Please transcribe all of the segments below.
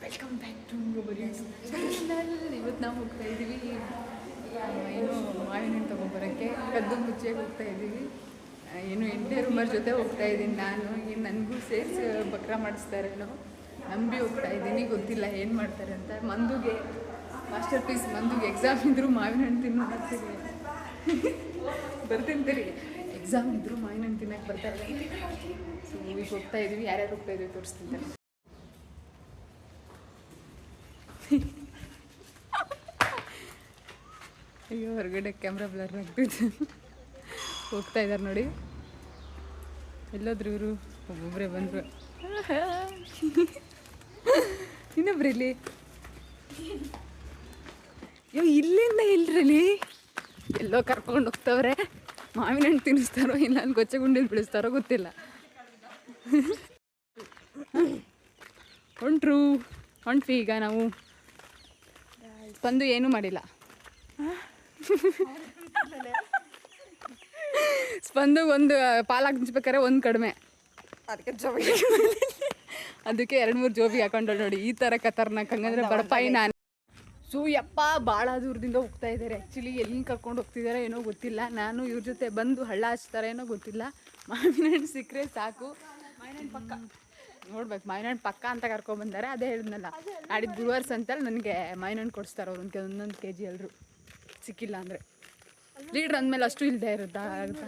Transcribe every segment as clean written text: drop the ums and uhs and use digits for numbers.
Welcome back to channel. ಇವತ್ತು ನಾವು ಹೋಗ್ತಾ ಇದ್ದೀವಿ ಏನು ಮಾವಿನ ಹಣ್ಣು ತೊಗೊಬರೋಕ್ಕೆ ಕದ್ದು ಮುಚ್ಚೆಗೆ ಹೋಗ್ತಾ ಇದ್ದೀವಿ. ಏನು ಎಂಟನೇ ರೂಮರ್ ಜೊತೆ ಹೋಗ್ತಾ ಇದ್ದೀನಿ ನಾನು. ಈಗ ನನಗೂ ಸೇರಿಸಿ ಬಕ್ರ ಮಾಡಿಸ್ತಾರೇನೋ ನಂಬಿ ಹೋಗ್ತಾ ಇದ್ದೀನಿ. ಗೊತ್ತಿಲ್ಲ ಏನು ಮಾಡ್ತಾರೆ ಅಂತ. ಮಂದುಗೆ ಮಾಸ್ಟರ್ ಪೀಸ್ ಮಂದುಗೆ ಎಕ್ಸಾಮ್ ಇದ್ದರೂ ಮಾವಿನ ಹಣ್ಣು ತಿನ್ನೋ ಬರ್ತೀವಿ ಬರ್ತಿಂತೀರಿ. ಎಕ್ಸಾಮ್ ಇದ್ದರೂ ಮಾವಿನ ಹಣ್ಣು ತಿನ್ನೋಕ್ಕೆ ಬರ್ತಾರೆ. ಸೊ ಈಗ ಹೋಗ್ತಾ ಇದ್ದೀವಿ. ಯಾರ್ಯಾರು ಹೋಗ್ತಾ ಇದ್ದೀವಿ ತೋರಿಸ್ತಿದ್ದಾರೆ. ಅಯ್ಯೋ ಹೊರಗಡೆ ಕ್ಯಾಮ್ರಾ ಬ್ಲರ್ ಆಗ್ತಿತ್ತು. ಹೋಗ್ತಾ ಇದ್ದಾರೆ ನೋಡಿ. ಎಲ್ಲೋದ್ರು ಇವರು? ಒಬ್ಬೊಬ್ಬರೇ ಬಂದರು. ಇನ್ನೊಬ್ರಲ್ಲಿ ಅಯ್ಯೋ ಇಲ್ಲಿಂದ ಇಲ್ರಲ್ಲಿ ಎಲ್ಲೋ ಕರ್ಕೊಂಡು ಹೋಗ್ತವ್ರೆ. ಮಾವಿನ ಹಣ್ಣು ತಿನ್ನಿಸ್ತಾರೋ ಇಲ್ಲ ಅಲ್ಲಿ ಗೊಚ್ಚಗುಂಡಿಲಿ ಬಿಡಿಸ್ತಾರೋ ಗೊತ್ತಿಲ್ಲ. ಹೊಂಟ್ವಿ ಈಗ ನಾವು. ಬಂದು ಏನೂ ಮಾಡಿಲ್ಲ. ಸ್ಪಂದುಗೆ ಒಂದು ಪಾಲು ಹಂಚ್ಬೇಕಾರೆ ಒಂದು ಕಡಿಮೆ, ಅದಕ್ಕೆ 2-3 ಜೋಬಿಗೆ ಹಾಕೊಂಡಳು ನೋಡಿ. ಈ ಥರ ಖತರ್ನಾಕ್. ಹಂಗಂದ್ರೆ ಬಡಪಾಯಿ ನಾನು. ಸೊ ಯಪ್ಪ ಭಾಳ ದೂರದಿಂದ ಹೋಗ್ತಾ ಇದ್ದಾರೆ. ಆ್ಯಕ್ಚುಲಿ ಎಲ್ಲಿ ಕರ್ಕೊಂಡು ಹೋಗ್ತಿದ್ದಾರೆ ಏನೋ ಗೊತ್ತಿಲ್ಲ. ನಾನು ಇವ್ರ ಜೊತೆ ಬಂದು ಹಳ್ಳ ಹಚ್ತಾರೆ ಏನೋ ಗೊತ್ತಿಲ್ಲ. ಮಾವಿನ ಹಣ್ಣು ಸಿಕ್ಕರೆ ಸಾಕು. ಮಾವಿನ ಹಣ್ಣು ಪಕ್ಕ ನೋಡ್ಬೇಕು. ಮಾವಿನ ಹಣ್ಣು ಪಕ್ಕ ಅಂತ ಕರ್ಕೊಂಡ್ಬಂದಾರೆ. ಅದೇ ಹೇಳಿದ್ನಲ್ಲ, ನಾಡಿದ್ದು ಗುರುವಾರ ಸಂತಲ್ಲಿ ನನಗೆ ಮಾವಿನ ಹಣ್ಣು ಕೊಡಿಸ್ತಾರೆ ಅವ್ರು. ಒಂದೊಂದು kg ಎಲ್ಲರೂ ಸಿಕ್ಕಿಲ್ಲ ಅಂದರೆ. ಲೀಡ್ರ್ ಅಂದಮೇಲೆ ಅಷ್ಟು ಇಲ್ಲದೆ ಇರುತ್ತಾ ಆಗುತ್ತಾ?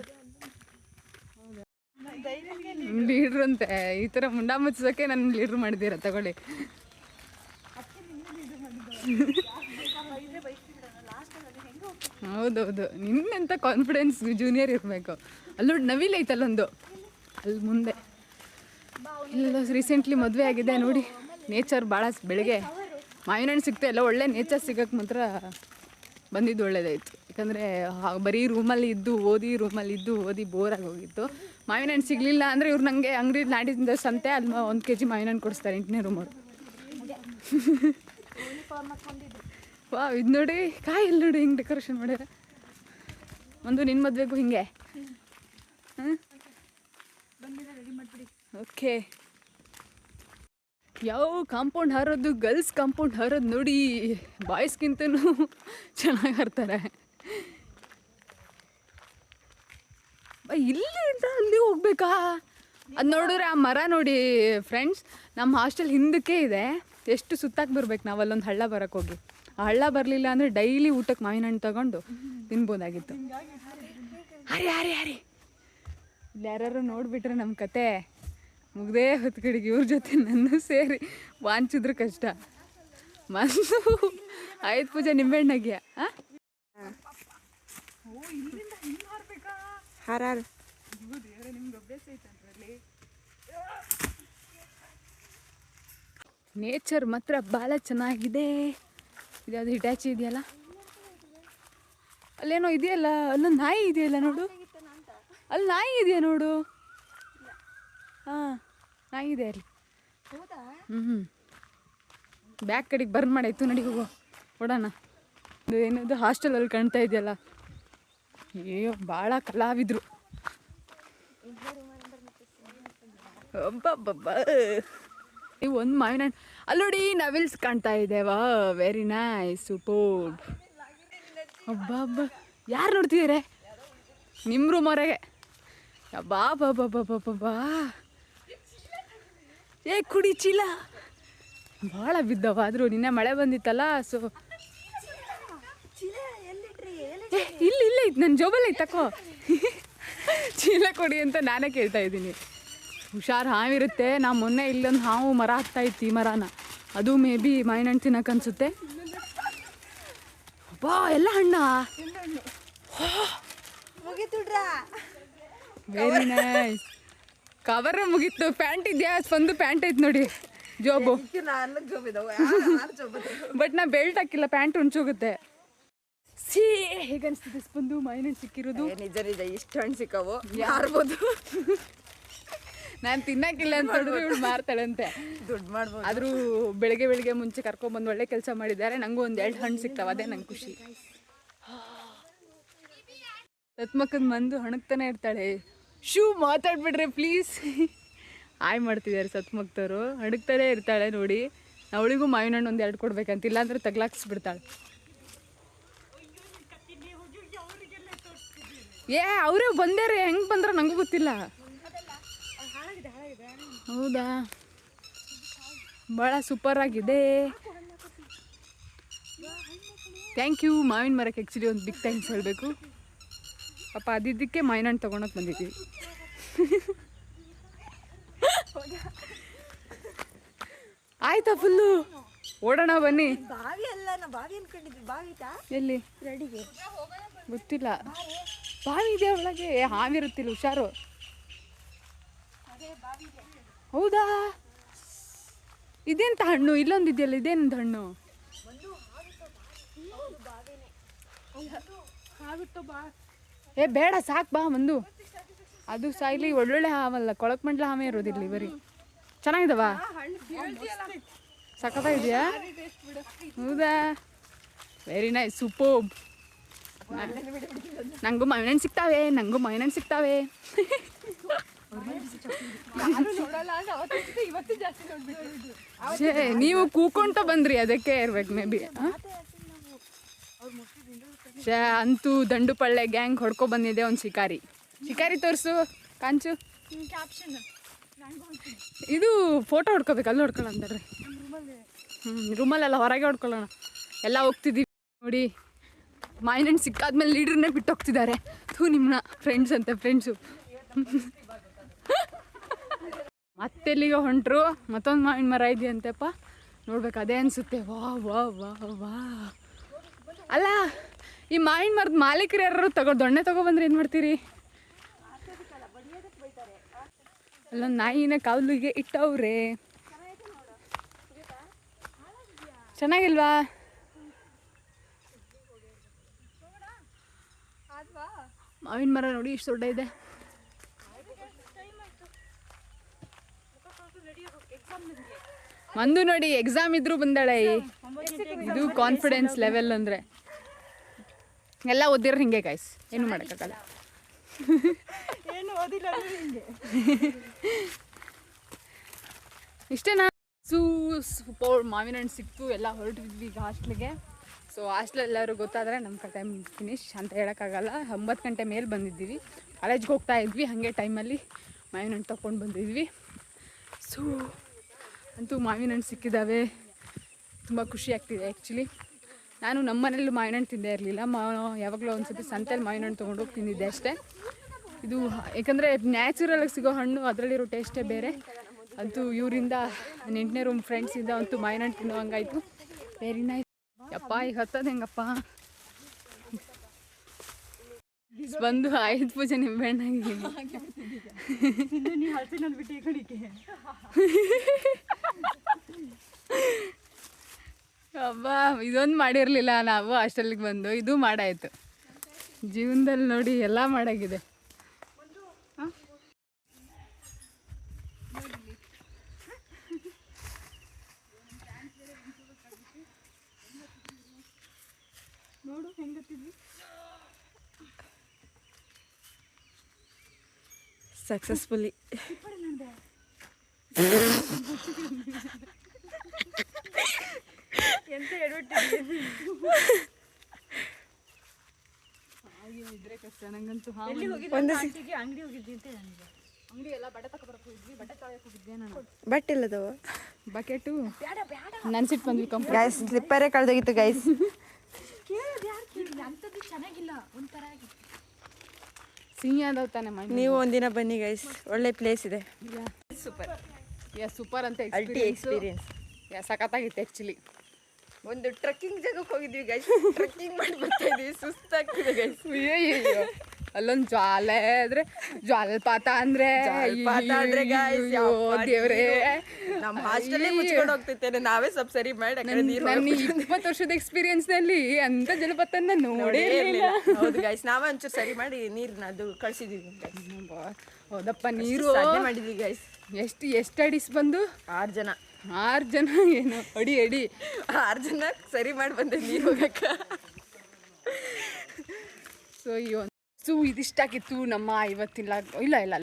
ಲೀಡ್ರ್ ಅಂತೆ ಈ ಥರ ಮುಂಡ ಮುಚ್ಚೋಕ್ಕೆ ನನ್ನ ಲೀಡ್ರ್ ಮಾಡಿದ್ದೀರ ತಗೊಳ್ಳಿ. ಹೌದೌದು, ನಿನ್ನಂತ ಕಾನ್ಫಿಡೆನ್ಸ್ ಜೂನಿಯರ್ ಇರಬೇಕು. ಅಲ್ಲೋಡಿ ನವಿಲ್ ಐತಲ್ಲೊಂದು ಅಲ್ಲಿ ಮುಂದೆ. ಎಲ್ಲ ರೀಸೆಂಟ್ಲಿ ಮದುವೆ ಆಗಿದೆ ನೋಡಿ. ನೇಚರ್ ಭಾಳ ಬೆಳಗ್ಗೆ ಮಾವಿನ ಹಣ್ಣು ಸಿಗ್ತಾ ಎಲ್ಲ ಒಳ್ಳೆ ನೇಚರ್ ಸಿಗೋಕ್ಕೆ ಮಾತ್ರ ಬಂದಿದ್ದು ಒಳ್ಳೇದಾಯಿತು. ಯಾಕಂದರೆ ಬರೀ ರೂಮಲ್ಲಿ ಇದ್ದು ಓದಿ ಬೋರಾಗಿ ಹೋಗಿತ್ತು. ಮಾವಿನ ಹಣ್ಣು ಸಿಗಲಿಲ್ಲ ಅಂದರೆ ಇವ್ರು ನನಗೆ ಅಂಗಡಿ ನಾಡಿದಿಂದ ಸಂತೆ ಅಲ್ಲಿ 1 kg ಮಾವಿನ ಹಣ್ಣು ಕೊಡಿಸ್ತಾರೆ 8ನೇ ರೂಮರು. ವಾ ಇದು ನೋಡಿ ಕಾಯಿ ಇಲ್ಲಿ ನೋಡಿ ಹಿಂಗೆ ಡೆಕೋರೇಷನ್ ಮಾಡ್ಯಾರ. ಒಂದು ನಿನ್ನ ಮದುವೆಗೂ ಹಿಂಗೆ. ಹಾಂ ಓಕೆ. ಯಾವ ಕಾಂಪೌಂಡ್ ಹಾರೋದು, ಗರ್ಲ್ಸ್ ಕಾಂಪೌಂಡ್ ಹಾರೋದು ನೋಡಿ. ಬಾಯ್ಸ್ಗಿಂತನೂ ಚೆನ್ನಾಗಿ ಹಾರ್ತಾರೆ. ಇಲ್ಲಿಂದ ಅಲ್ಲಿ ಹೋಗ್ಬೇಕಾ? ಅದು ನೋಡಿದ್ರೆ ಆ ಮರ ನೋಡಿ ಫ್ರೆಂಡ್ಸ್, ನಮ್ಮ ಹಾಸ್ಟೆಲ್ ಹಿಂದಕ್ಕೆ ಇದೆ. ಎಷ್ಟು ಸುತ್ತಾಕಿ ಬರ್ಬೇಕು ನಾವು. ಅಲ್ಲೊಂದು ಹಳ್ಳ ಬರೋಕ್ಕೆ ಹೋಗಿ. ಆ ಹಳ್ಳ ಬರಲಿಲ್ಲ ಅಂದರೆ ಡೈಲಿ ಊಟಕ್ಕೆ ಮಾವಿನ ಹಣ್ಣು ತಗೊಂಡು ತಿನ್ಬೋದಾಗಿತ್ತು. ಹರಿ ಇಲ್ಲಿ ಯಾರು ನೋಡಿಬಿಟ್ರೆ ನಮ್ಮ ಕತೆ ಮುಗ್ದೇ ಹೊತ್ತು ಕಡೆಗೆ. ಇವ್ರ ಜೊತೆ ನನ್ನ ಸೇರಿ ವಾಂಚಿದ್ರು ಕಷ್ಟ. ಮಂದು 5 ಪೂಜೆ ನಿಂಬೆಹಣ್ಣಾಗ್ಯ. ನೇಚರ್ ಮಾತ್ರ ಭಾಳ ಚೆನ್ನಾಗಿದೆ. ಇದ್ಯಾವುದು ಹಿಟಾಚಿ ಇದೆಯಲ್ಲ, ಅಲ್ಲೇನೋ ಇದೆಯಲ್ಲ, ಅಲ್ಲೊಂದು ನಾಯಿ ಇದೆಯಲ್ಲ ನೋಡು. ಅಲ್ಲಿ ನಾಯಿ ಇದೆಯಾ ನೋಡು. ಹಾಂ ನಾಯಿ ಇದೆ ಅಲ್ಲಿ. ಬ್ಯಾಕ್ ಕಡೆಗೆ ಬರ್ನ್ ಮಾಡಾಯ್ತು. ನಡಿ ಹೋಗೋ ಕೊಡೋಣ. ಇದು ಏನದು ಹಾಸ್ಟೆಲಲ್ಲಿ ಕಾಣ್ತಾ ಇದೆಯಲ್ಲ. ಅಯ್ಯೋ ಭಾಳ ಕಲಾವಿದ್ರು. ಒಬ್ಬಬ್ಬಬ್ಬ ನೀವು ಒಂದು ಮಾವಿನ ಹಣ್ಣು ಅಲ್ಲಿ ನೋಡಿ. ನವಿಲ್ಸ್ ಕಾಣ್ತಾ ಇದ್ದೇವಾ? Very nice, super. ಒಬ್ಬಬ್ಬ ಯಾರು ನೋಡ್ತಿದ್ದಾರೆ? ನಿಮ್ಮ ರೂಮವರೆಗೆ. ಬಾ ಬಾ ಬಾ ಬಾ ಬಾ ಬಾ ಬಾ. ಏ ಕುಡಿ ಚೀಲ ಭಾಳ ಬಿದ್ದವ. ಆದರೂ ನಿನ್ನೆ ಮಳೆ ಬಂದಿತ್ತಲ್ಲ. ಸೊ ಇಲ್ಲ ಐತೆ ನನ್ನ ಜೋಬಲ್ಲಿ ಐತೆ, ತಕೋ. ಚೀಲ ಕೊಡಿ ಅಂತ ನಾನೇ ಕೇಳ್ತಾ ಇದ್ದೀನಿ. ಹುಷಾರು, ಹಾವಿರುತ್ತೆ. ನಾವು ಮೊನ್ನೆ ಇಲ್ಲೊಂದು ಹಾವು ಮರ ಹಾಕ್ತಾ ಇತ್ತು. ಈ ಮರನ ಅದು ಮೇ ಬಿ ಮಾವಿನ ಹಣ್ಣು ತಿನ್ನಕ್ಕೆ ಅನ್ಸುತ್ತೆ. ಬಾ ಎಲ್ಲ ಹಣ್ಣ. Very nice. ಕವರ್ ಮುಗೀತು. ಪ್ಯಾಂಟ್ ಇದೆಯಾ? ಸ್ಪಂದು ಪ್ಯಾಂಟ್ ಐತೆ ನೋಡಿ, ಜೋಬು. ಬಟ್ ನಾ ಬೆಲ್ಟ್ ಹಾಕಿಲ್ಲ, ಪ್ಯಾಂಟ್ ಹುಣ್ಚೋಗುತ್ತೆ. ಹೇಗೆ ಅನಿಸ್ತಿದೆ ಸ್ಪಂದು ಮಾವಿನ ಹಣ್ಣು ಸಿಕ್ಕಿರೋದು? ನಿಜ ಇಷ್ಟು ಹಣ್ಣು ಸಿಕ್ಕವು ಯಾರ್ಬೋದು. ನಾನು ತಿನ್ನಕ್ಕಿಲ್ಲ ಅಂತ ಹೇಳಿದ್ರೆ ಇವಳು ಮಾರ್ತಾಳಂತೆ. ದುಡ್ಡು ಮಾಡ್ಬೋದು. ಆದರೂ ಬೆಳಗ್ಗೆ ಮುಂಚೆ ಕರ್ಕೊಂಡ್ಬಂದು ಒಳ್ಳೆ ಕೆಲಸ ಮಾಡಿದ್ದಾರೆ. ನನಗೂ 1-2 ಹಣ್ಣು ಸಿಗ್ತಾವೆ, ಅದೇ ನಂಗೆ ಖುಷಿ. ಸತ್ಮಕ್ಕದ ಮಂದು ಹಣಗ್ತಾನೆ ಇರ್ತಾಳೆ. ಮಾತಾಡ್ಬಿಡ್ರೆ ಪ್ಲೀಸ್. ಆಯ್ ಮಾಡ್ತಿದ್ದಾರೆ ಸತ್ಮಕ್ತವರು. ಹಣಗ್ತಾನೆ ಇರ್ತಾಳೆ ನೋಡಿ. ಅವಳಿಗೂ ಮಾವಿನ ಹಣ್ಣು ಒಂದು 2 ಕೊಡ್ಬೇಕಂತ, ಇಲ್ಲಾಂದ್ರೆ ತಗ್ಲಾಕ್ಸ್ಬಿಡ್ತಾಳೆ. ಅವರೇ ಬಂದೇರೆ, ಹೆಂಗೆ ಬಂದ್ರೆ ನನಗೂ ಗೊತ್ತಿಲ್ಲ. ಹೌದಾ, ಭಾಳ ಸೂಪರ್ ಆಗಿದೆ. Thank you. ಮಾವಿನ ಮರಕ್ಕೆ ಆ್ಯಕ್ಚುಲಿ ಒಂದು ಬಿಗ್ ಥ್ಯಾಂಕ್ಸ್ ಹೇಳಬೇಕು ಪಾಪ. ಅದಿದ್ದಕ್ಕೆ ಮಾವಿನ ಹಣ್ಣು ತೊಗೊಳಕ್ಕೆ ಬಂದಿದ್ದೀವಿ. ಆಯ್ತಾ ಫುಲ್ಲು? ಓಡೋಣ ಬನ್ನಿ. ಬಾವಿ ಅಲ್ಲ, ನಾ ಬಾವಿ ಅನ್ಕೊಂಡಿದ್ವಿ. ಬಾವಿ ಎಲ್ಲಿ? ರೆಡಿಗೆ ಗೊತ್ತಿಲ್ಲ. ಬಾವಿ ಇದೆ ಒಳಗೆ, ಹಾವಿರುತ್ತಿಲ್ಲ, ಹುಷಾರು. ಹೌದಾ, ಇದೆಂತ ಹಣ್ಣು? ಇಲ್ಲೊಂದು ಇದೆಯಲ್ಲ, ಇದೇನಂತ ಹಣ್ಣು? ಬೇಡ, ಸಾಕು ಬಾ ಒಂದು. ಅದು ಸಾಯ್ಲಿ, ಒಳ್ಳೊಳ್ಳೆ ಹಾವಲ್ಲ, ಕೊಳಕ್ ಮಂಡ್ಲ ಹಾವೇ ಇರೋದಿಲ್ಲ ಬರೀ. ಚೆನ್ನಾಗಿದವಾ? ಸಖತ್ತಾಗಿದೆಯಾ? ಹೌದಾ, ವೆರಿ ನೈಸ್, ಸೂಪರ್. ನಂಗೂ ಮಾವಿನ ಹಣ್ಣು ಸಿಗ್ತಾವೆ, ನಂಗೂ ಮಾವಿನ ಹಣ್ಣು ಸಿಗ್ತಾವೆ. ನೀವು ಕೂಕೊಂತ ಬಂದ್ರಿ, ಅದಕ್ಕೆ ಇರ್ಬೇಕು ಮೇ ಬಿ. ಅಂತೂ ದಂಡು ಪಳ್ಳೆ ಗ್ಯಾಂಗ್ ಹೊಡ್ಕೊ ಬಂದಿದೆ ಒಂದು ಶಿಕಾರಿ. ಶಿಕಾರಿ ತೋರಿಸು ಕಾಂಚು. ಇದು ಫೋಟೋ ಹೊಡ್ಕೋಬೇಕು, ಅಲ್ಲಿ ಹೊಡ್ಕೊಳ್ಳೋಣ ಅಂತಾರೆ. ರೂಮಲ್ಲೆಲ್ಲ ಹೊರಗೆ ಹೊಡ್ಕೊಳ್ಳೋಣ. ಎಲ್ಲ ಹೋಗ್ತಿದ್ದೀವಿ ನೋಡಿ. ಮಾವಿನ ಹಣ್ಣು ಸಿಕ್ಕಾದ್ಮೇಲೆ ಲೀಡ್ರನ್ನೇ ಬಿಟ್ಟು ಹೋಗ್ತಿದ್ದಾರೆ. ನಿಮ್ಮನ್ನ ಫ್ರೆಂಡ್ಸ್ ಅಂತೆ, ಫ್ರೆಂಡ್ಸು. ಮತ್ತೆಲ್ಲಿಗೆ ಹೊಂಟ್ರು, ಮತ್ತೊಂದು ಮಾವಿನ ಮರ ಇದೆಯಂತೆಪ್ಪ, ನೋಡ್ಬೇಕು. ಅದೇ ಅನಿಸುತ್ತೆ. ವಾ ವಾ ವಾ ವಾ. ಅಲ್ಲ, ಈ ಮಾವಿನ ಮರದ ಮಾಲೀಕರು ಯಾರು ದೊಣ್ಣೆ ತಗೊಬಂದ್ರೆ ಏನು ಮಾಡ್ತೀರಿ? ಅಲ್ಲೊಂದು ನಾಯಿನ ಕಾವಲಿಗೆ ಇಟ್ಟವ್ರೆ. ಚೆನ್ನಾಗಿಲ್ವಾ? ಮಾವಿನ ಮರ ನೋಡಿ ಇಷ್ಟು ದೊಡ್ಡ ಇದೆ. ಮಂದು ನೋಡಿ, ಎಕ್ಸಾಮ್ ಇದ್ರು ಬಂದಾಳೆ. ಇದು ಕಾನ್ಫಿಡೆನ್ಸ್ ಲೆವೆಲ್ ಅಂದರೆ. ಎಲ್ಲ ಓದಿರ ಹಿಂಗೆ ಗೈಸ್, ಏನು ಮಾಡೋಕ್ಕಾಗಲ್ಲ. ಇಷ್ಟೇನಾ? ಸೂಪರ್ ಮಾವಿನ ಹಣ್ಣು ಸಿಕ್ತು, ಎಲ್ಲ ಹೊರಟಿದ್ವಿ ಈಗ ಹಾಸ್ಟ್ಲಿಗೆ. ಸೊ ಹಾಸ್ಟ್ಲ್ ಎಲ್ಲರೂ ಗೊತ್ತಾದರೆ ನಮ್ಮ ಕತೆ ಫಿನಿಶ್ ಅಂತ ಹೇಳೋಕ್ಕಾಗಲ್ಲ. 9 ಗಂಟೆ ಮೇಲೆ ಬಂದಿದ್ದೀವಿ, ಕಾಲೇಜ್ಗೆ ಹೋಗ್ತಾ ಇದ್ವಿ. ಹಾಗೆ ಟೈಮಲ್ಲಿ ಮಾವಿನ ಹಣ್ಣು ತೊಗೊಂಡು ಬಂದಿದ್ವಿ. ಸೊ ಅಂತೂ ಮಾವಿನ ಹಣ್ಣು ಸಿಕ್ಕಿದ್ದಾವೆ, ತುಂಬ ಖುಷಿ ಆಗ್ತಿದೆ. ಆ್ಯಕ್ಚುಲಿ ನಾನು ನಮ್ಮ ಮನೇಲೂ ಮಾವಿನ ಹಣ್ಣು ತಿಂದೇ ಇರಲಿಲ್ಲ. ಯಾವಾಗಲೂ ಒಂದು ಸತಿ ಸಂತೆಯಲ್ಲಿ ಮಾವಿನ ಹಣ್ಣು ತೊಗೊಂಡೋಗಿ ತಿಂದಿದ್ದೆ ಅಷ್ಟೇ. ಇದು ಯಾಕಂದರೆ ನ್ಯಾಚುರಲಾಗಿ ಸಿಗೋ ಹಣ್ಣು, ಅದರಲ್ಲಿರೋ ಟೇಸ್ಟೇ ಬೇರೆ. ಅಂತೂ ಇವರಿಂದ 8ನೇ ರೂಮ್ ಫ್ರೆಂಡ್ಸಿಂದ ಅಂತೂ ಮಾವಿನ ಹಣ್ಣು ತಿನ್ನೋ ಹಂಗಾಯಿತು. Very nice. ಯಪ್ಪ, ಈಗ ಹತ್ತದ ಹೆಂಗಪ್ಪ? ಬಂದು ಆಯುಧ ಪೂಜೆ ನಿಂಬೆಹಣ್ಣಾಗಿ ಹಬ್ಬ ಇದೊಂದು ಮಾಡಿರಲಿಲ್ಲ ನಾವು ಹಾಸ್ಟೆಲ್ಗೆ ಬಂದು. ಇದು ಮಾಡಾಯಿತು ಜೀವನದಲ್ಲಿ ನೋಡಿ, ಎಲ್ಲ ಮಾಡಾಗಿದೆ. ನೋಡು ಹೆಂಗತ್ತಿದ್ವಿ. ಸಕ್ಸಸ್ಫುಲಿ ಎಂತ ಇದ್ರೆ ಕಷ್ಟ ನಂಗಂತೂ. ಅಂಗಡಿ ಹೋಗಿದ್ವಿ ಅಂತ ನನಗೆ. ಅಂಗಡಿ ಎಲ್ಲ ಬಟ್ಟೆ ತಗೊಬರಕ್ಕೆ ಹೋಗಿದ್ವಿ, ಬಟ್ಟೆ ತೊಳೆಯಕ್ಕೆ ಹೋಗಿದ್ದೆ ನಾನು. ಬಟ್ಟೆ ಇಲ್ಲದವ ಬಕೆಟು ನನ್ಸಿಟ್ಟು ಬಂದ್ವಿ. ಗೈಸ್ ಸ್ಲಿಪ್ಪರೇ ಕಳೆದೋಗಿತ್ತು ಗೈಸ್. ಚೆನ್ನಾಗಿಲ್ಲ, ಒಂಥರ ಸಿಹಿ ಅದಾವ ತಾನೆ. ನೀವು ಒಂದಿನ ಬನ್ನಿ ಗೈಸ್, ಒಳ್ಳೆ ಪ್ಲೇಸ್ ಇದೆ. ಸೂಪರ್. ಸೂಪರ್ ಅಂತ ಎಕ್ಸ್ಪೀರಿಯನ್ಸ್. ಸಖತ್ತಾಗಿತ್ತು ಆ್ಯಕ್ಚುಲಿ. ಒಂದು ಟ್ರೆಕ್ಕಿಂಗ್ ಜಾಗಕ್ಕೆ ಹೋಗಿದ್ವಿ ಗೈಸ್, ಟ್ರೆಕ್ಕಿಂಗ್ ಮಾಡಿ ಬರ್ತಾ ಇದ್ವಿ, ಸುಸ್ತಾಗ್ತಿದೆ ಗೈಸ್. ಅಯ್ಯೋ, ಅಲ್ಲೊಂದು ಜ್ವಾಲಪಾತ ಅಂದ್ರೆ ದೇವ್ರೇ, ನಮ್ಮ ಹಾಸ್ಟೆಲ್ ಮುಚ್ಕೊಂಡು ಹೋಗ್ತೈತೆ. ನಾವೇ ಸ್ವಲ್ಪ ಸರಿ ಮಾಡಿ 20 ವರ್ಷದ ಎಕ್ಸ್ಪೀರಿಯನ್ಸ್ ನಲ್ಲಿ ಅಂತ ಜಲಪಾತನ ನೋಡೇ ಇರಲಿಲ್ಲ. ಹೌದು ಗೈಸ್, ನಾವೇ ಒಂಚೂರು ಸರಿ ಮಾಡಿ ನೀರನ್ನ ಅದು ಕಳ್ಸಿದೀವಿ. ಹೌದಪ್ಪ, ನೀರು ಮಾಡಿದ್ವಿ ಗೈಸ್. ಎಷ್ಟು ಅಡಿಸ್ ಬಂದು? 6 ಜನ. 6 ಜನ ಏನು ಅಡಿ 6 ಜನ ಸರಿ ಮಾಡಿ ಬಂದೆ ನೀರು ಹೋಗಕ್ಕ. ಸೊ ಇದಿಷ್ಟಾಗಿತ್ತು ನಮ್ಮ ಇವತ್ತಿನ ಇಲ್ಲ